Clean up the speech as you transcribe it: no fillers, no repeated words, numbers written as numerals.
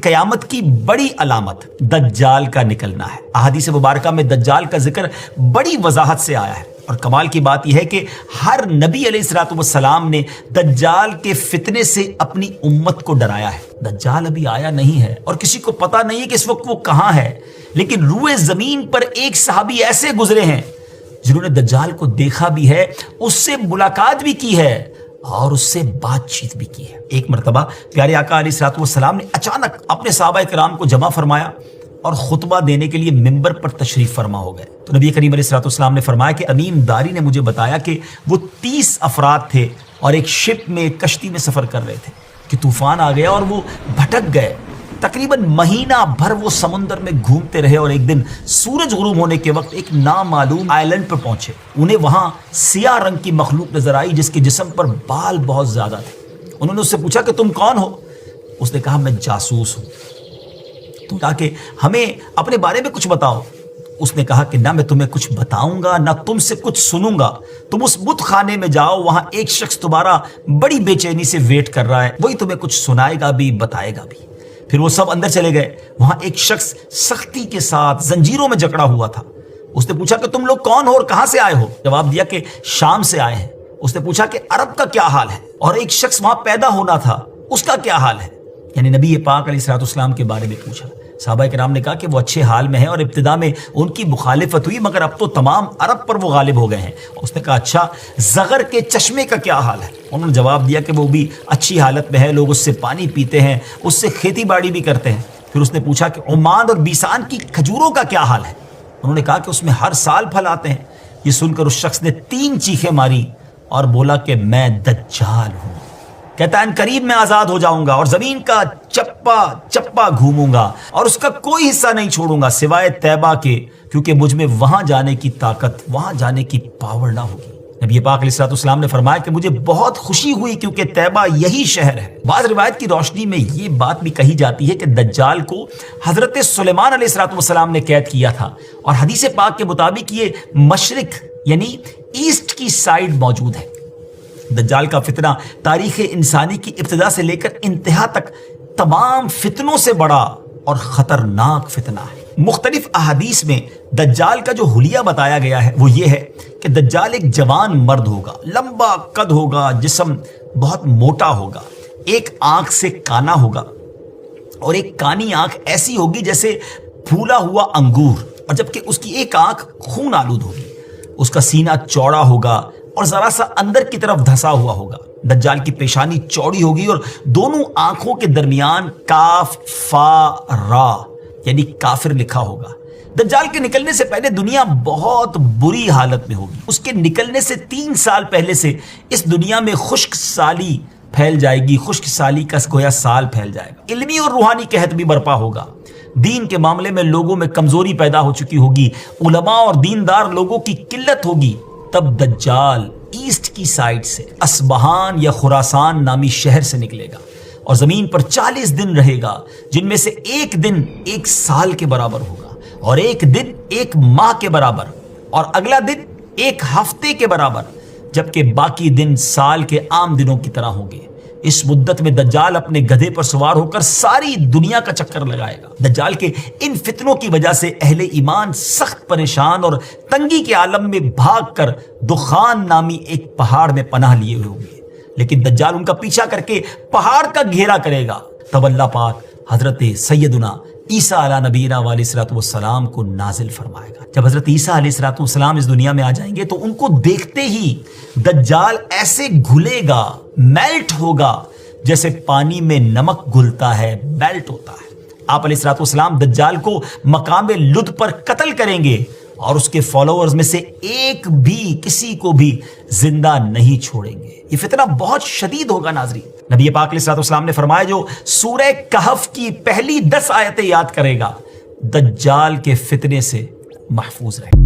قیامت کی بڑی علامت دجال کا نکلنا ہے۔ احادیث مبارکہ میں دجال کا ذکر بڑی وضاحت سے آیا ہے، اور کمال کی بات یہ ہے کہ ہر نبی علیہ الصلوۃ والسلام نے دجال کے فتنے سے اپنی امت کو ڈرایا ہے۔ دجال ابھی آیا نہیں ہے اور کسی کو پتہ نہیں ہے کہ اس وقت وہ کہاں ہے، لیکن روئے زمین پر ایک صحابی ایسے گزرے ہیں جنہوں نے دجال کو دیکھا بھی ہے، اس سے ملاقات بھی کی ہے اور اس سے بات چیت بھی کی ہے۔ ایک مرتبہ پیارے آقا علیہ الصلوۃ والسلام نے اچانک اپنے صحابہ کرام کو جمع فرمایا اور خطبہ دینے کے لیے ممبر پر تشریف فرما ہو گئے۔ تو نبی کریم علیہ الصلوۃ والسلام نے فرمایا کہ تمیم داری نے مجھے بتایا کہ وہ 30 افراد تھے اور ایک شپ میں، ایک کشتی میں سفر کر رہے تھے کہ طوفان آ گیا اور وہ بھٹک گئے۔ تقریباً مہینہ بھر وہ سمندر میں گھومتے رہے اور ایک دن سورج غروب ہونے کے وقت ایک نامعلوم آئلینڈ پر پہنچے۔ انہیں وہاں سیاہ رنگ کی مخلوق نظر آئی جس کے جسم پر بال بہت زیادہ تھے۔ انہوں نے اس سے پوچھا کہ تم کون ہو؟ اس نے کہا میں جاسوس ہوں، تو تاکہ ہمیں اپنے بارے میں کچھ بتاؤ۔ اس نے کہا کہ نہ میں تمہیں کچھ بتاؤں گا نہ تم سے کچھ سنوں گا، تم اس بت خانے میں جاؤ، وہاں ایک شخص تمہارا بڑی بے چینی سے ویٹ کر رہا ہے، وہی تمہیں کچھ سنائے گا بھی بتائے گا بھی۔ پھر وہ سب اندر چلے گئے۔ وہاں ایک شخص سختی کے ساتھ زنجیروں میں جکڑا ہوا تھا۔ اس نے پوچھا کہ تم لوگ کون ہو اور کہاں سے آئے ہو؟ جواب دیا کہ شام سے آئے ہیں۔ اس نے پوچھا کہ عرب کا کیا حال ہے؟ اور ایک شخص وہاں پیدا ہونا تھا، اس کا کیا حال ہے؟ یعنی نبی پاک علیہ الصلوۃ والسلام کے بارے میں پوچھا۔ صحابہ کرام نے کہا کہ وہ اچھے حال میں ہیں اور ابتدا میں ان کی مخالفت ہوئی، مگر اب تو تمام عرب پر وہ غالب ہو گئے ہیں۔ اس نے کہا اچھا زغر کے چشمے کا کیا حال ہے؟ انہوں نے جواب دیا کہ وہ بھی اچھی حالت میں ہے، لوگ اس سے پانی پیتے ہیں، اس سے کھیتی باڑی بھی کرتے ہیں۔ پھر اس نے پوچھا کہ عمان اور بیسان کی کھجوروں کا کیا حال ہے؟ انہوں نے کہا کہ اس میں ہر سال پھل آتے ہیں۔ یہ سن کر اس شخص نے 3 چیخیں ماری اور بولا کہ میں دجال ہوں، کہتا ہے ان قریب میں آزاد ہو جاؤں گا اور زمین کا چپا چپا گھوموں گا اور اس کا کوئی حصہ نہیں چھوڑوں گا سوائے طیبہ کے، کیونکہ مجھ میں وہاں جانے کی طاقت، وہاں جانے کی پاور نہ ہوگی۔ نبی پاک علیہ الصلوۃ والسلام نے فرمایا کہ مجھے بہت خوشی ہوئی کیونکہ طیبہ یہی شہر ہے۔ بعض روایت کی روشنی میں یہ بات بھی کہی جاتی ہے کہ دجال کو حضرت سلیمان علیہ الصلوۃ والسلام نے قید کیا تھا، اور حدیث پاک کے مطابق یہ مشرق یعنی ایسٹ کی سائیڈ موجود ہے۔ دجال کا فتنہ تاریخ انسانی کی ابتدا سے لے کر انتہا تک تمام فتنوں سے بڑا اور خطرناک فتنہ ہے۔ مختلف احادیث میں دجال کا جو حلیہ بتایا گیا ہے وہ یہ ہے کہ دجال ایک جوان مرد ہوگا، لمبا قد ہوگا، جسم بہت موٹا ہوگا، ایک آنکھ سے کانا ہوگا اور ایک کانی آنکھ ایسی ہوگی جیسے پھولا ہوا انگور، اور جبکہ اس کی ایک آنکھ خون آلود ہوگی۔ اس کا سینہ چوڑا ہوگا اور ذرا سا اندر کی طرف دھسا ہوا ہوگا۔ دجال کی پیشانی چوڑی ہوگی اور دونوں آنکھوں کے درمیان کاف فا را یعنی کافر لکھا ہوگا۔ دجال کے نکلنے سے پہلے دنیا بہت بری حالت میں ہوگی۔ اس کے نکلنے سے 3 سال پہلے سے اس دنیا میں خشک سالی پھیل جائے گی، خشک سالی کا گویا سال پھیل جائے گا۔ علمی اور روحانی قحط بھی برپا ہوگا، دین کے معاملے میں لوگوں میں کمزوری پیدا ہو چکی ہوگی، علماء اور دیندار لوگوں کی قلت ہوگی۔ تب دجال ایسٹ کی سائڈ سے اصبہان یا خراسان نامی شہر سے نکلے گا اور زمین پر 40 دن رہے گا، جن میں سے ایک دن 1 سال کے برابر ہوگا، اور ایک دن 1 ماہ کے برابر، اور اگلا دن 1 ہفتے کے برابر، جبکہ باقی دن سال کے عام دنوں کی طرح ہوں گے۔ اس مدت میں دجال اپنے گدھے پر سوار ہو کر ساری دنیا کا چکر لگائے گا۔ دجال کے ان فتنوں کی وجہ سے اہل ایمان سخت پریشان اور تنگی کے عالم میں بھاگ کر دخان نامی ایک پہاڑ میں پناہ لیے ہوئے ہوں گے، لیکن دجال ان کا پیچھا کر کے پہاڑ کا گھیرا کرے گا۔ تب اللہ پاک حضرت سیدنا عیسیٰ علیہ نبینا علیہ الصلوۃ والسلام کو نازل فرمائے گا۔ جب حضرت عیسیٰ علیہ الصلوۃ والسلام اس دنیا میں آ جائیں گے تو ان کو دیکھتے ہی دجال ایسے گھلے گا، میلٹ ہوگا، جیسے پانی میں نمک گھلتا ہے، میلٹ ہوتا ہے۔ آپ علیہ الصلوۃ والسلام دجال کو مقام لد پر قتل کریں گے اور اس کے فالوورز میں سے ایک بھی کسی کو بھی زندہ نہیں چھوڑیں گے۔ یہ فتنہ بہت شدید ہوگا ناظرین۔ نبی پاک علیہ الصلوۃ والسلام نے فرمایا جو سورہ کہف کی پہلی 10 آیتیں یاد کرے گا دجال کے فتنے سے محفوظ رہے گا۔